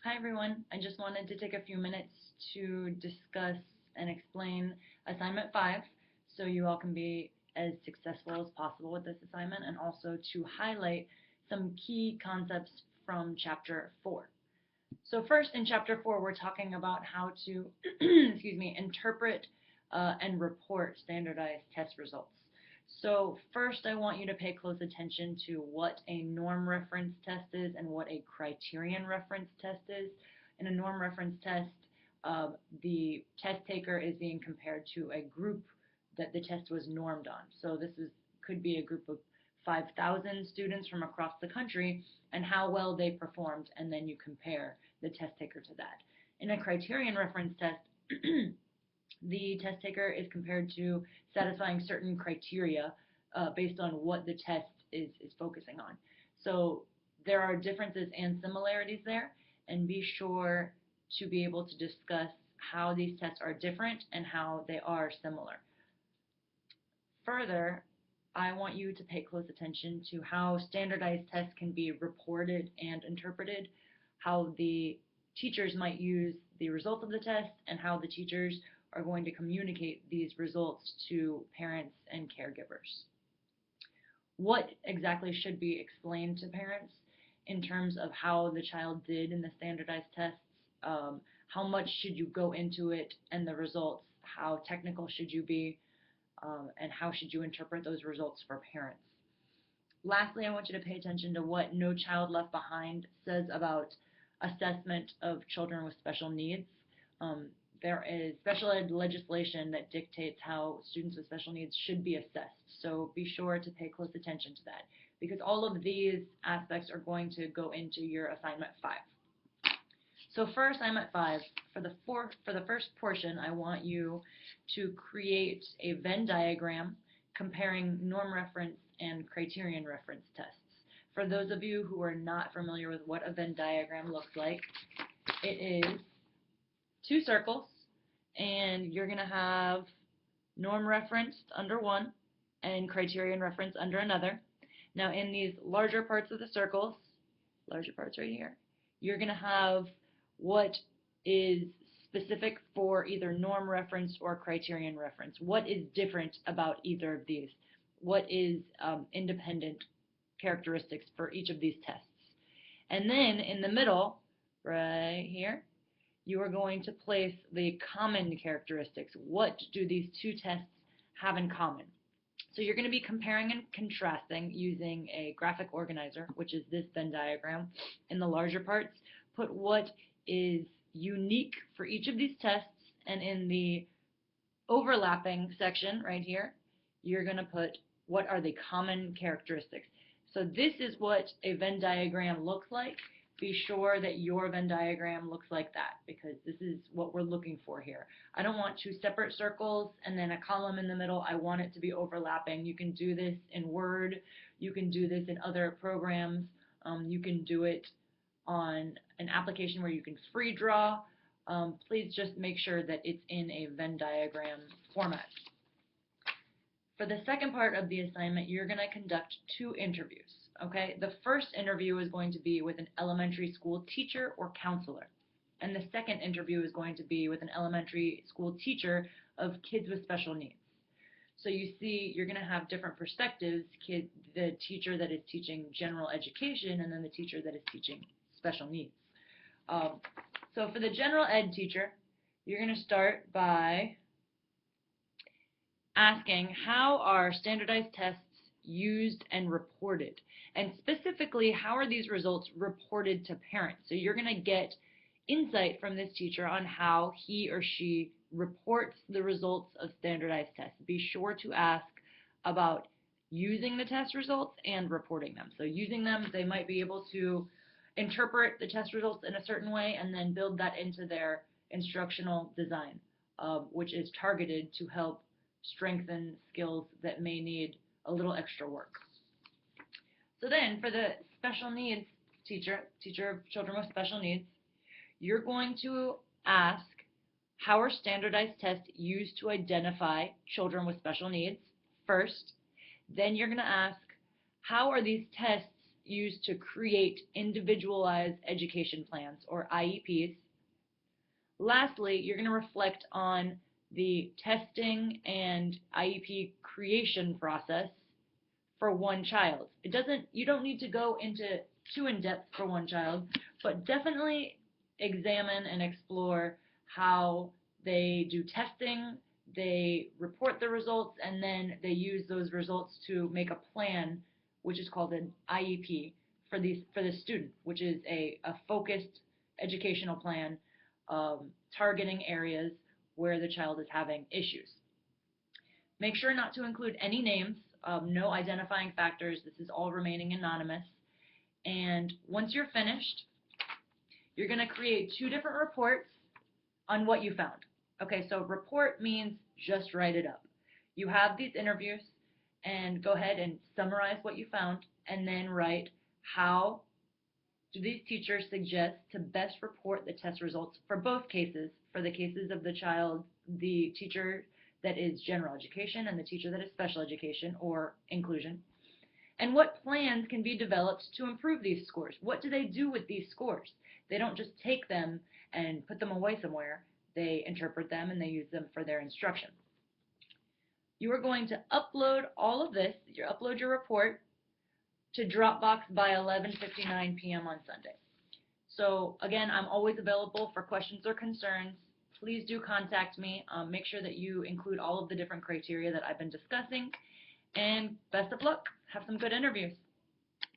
Hi everyone, I just wanted to take a few minutes to discuss and explain assignment 5 so you all can be as successful as possible with this assignment, and also to highlight some key concepts from chapter 4. So first, in chapter 4, we're talking about how to interpret and report standardized test results. So first, I want you to pay close attention to what a norm reference test is and what a criterion reference test is. In a norm reference test, the test taker is being compared to a group that the test was normed on. So could be a group of 5,000 students from across the country and how well they performed, and then you compare the test taker to that. In a criterion reference test, the test taker is compared to satisfying certain criteria based on what the test is focusing on. So there are differences and similarities there, and be sure to be able to discuss how these tests are different and how they are similar. Further, I want you to pay close attention to how standardized tests can be reported and interpreted, how the teachers might use the results of the test, and how the teachers are going to communicate these results to parents and caregivers. What exactly should be explained to parents in terms of how the child did in the standardized tests? How much should you go into it and the results? How technical should you be? And how should you interpret those results for parents? Lastly, I want you to pay attention to what No Child Left Behind says about assessment of children with special needs. There is special ed legislation that dictates how students with special needs should be assessed. So be sure to pay close attention to that, because all of these aspects are going to go into your assignment 5. So for assignment 5, for the first portion, I want you to create a Venn diagram comparing norm reference and criterion reference tests. For those of you who are not familiar with what a Venn diagram looks like, it is 2 circles, and you're going to have norm referenced under one and criterion reference under another. Now in these larger parts of the circles, larger parts right here, you're going to have what is specific for either norm reference or criterion reference. What is different about either of these? What is independent characteristics for each of these tests? And then in the middle, right here, you are going to place the common characteristics. What do these 2 tests have in common? So you're going to be comparing and contrasting using a graphic organizer, which is this Venn diagram. In the larger parts, put what is unique for each of these tests, and in the overlapping section right here, you're going to put what are the common characteristics. So this is what a Venn diagram looks like. Be sure that your Venn diagram looks like that, because this is what we're looking for here. I don't want 2 separate circles and then a column in the middle. I want it to be overlapping. You can do this in Word. You can do this in other programs. You can do it on an application where you can free draw. Please just make sure that it's in a Venn diagram format. For the second part of the assignment, you're going to conduct 2 interviews. Okay, the first interview is going to be with an elementary school teacher or counselor, and the second interview is going to be with an elementary school teacher of kids with special needs. So you see, you're going to have different perspectives, the teacher that is teaching general education and then the teacher that is teaching special needs. So for the general ed teacher, you're going to start by asking, how are standardized tests used and reported? And specifically, how are these results reported to parents? So you're going to get insight from this teacher on how he or she reports the results of standardized tests. Be sure to ask about using the test results and reporting them. So using them, they might be able to interpret the test results in a certain way and then build that into their instructional design, which is targeted to help strengthen skills that may need a little extra work. So then for the special needs teacher of children with special needs, you're going to ask, how are standardized tests used to identify children with special needs first? Then you're going to ask, how are these tests used to create individualized education plans, or IEPs. Lastly, you're going to reflect on the testing and IEP creation process for one child. You don't need to go into too in-depth for one child, but definitely examine and explore how they do testing, they report the results, and then they use those results to make a plan, which is called an IEP for the student, which is a focused educational plan targeting areas where the child is having issues. Make sure not to include any names, no identifying factors. This is all remaining anonymous. And once you're finished, you're going to create 2 different reports on what you found. Okay, so report means just write it up. You have these interviews, and go ahead and summarize what you found, and then write how do these teachers suggest to best report the test results for both cases, for the cases of the child, the teacher that is general education and the teacher that is special education or inclusion, and what plans can be developed to improve these scores. What do they do with these scores? They don't just take them and put them away somewhere. They interpret them and they use them for their instruction. You are going to upload all of this, upload your report to Dropbox by 11:59 p.m. on Sunday. So again, I'm always available for questions or concerns. Please do contact me. Make sure that you include all of the different criteria that I've been discussing. And best of luck. Have some good interviews.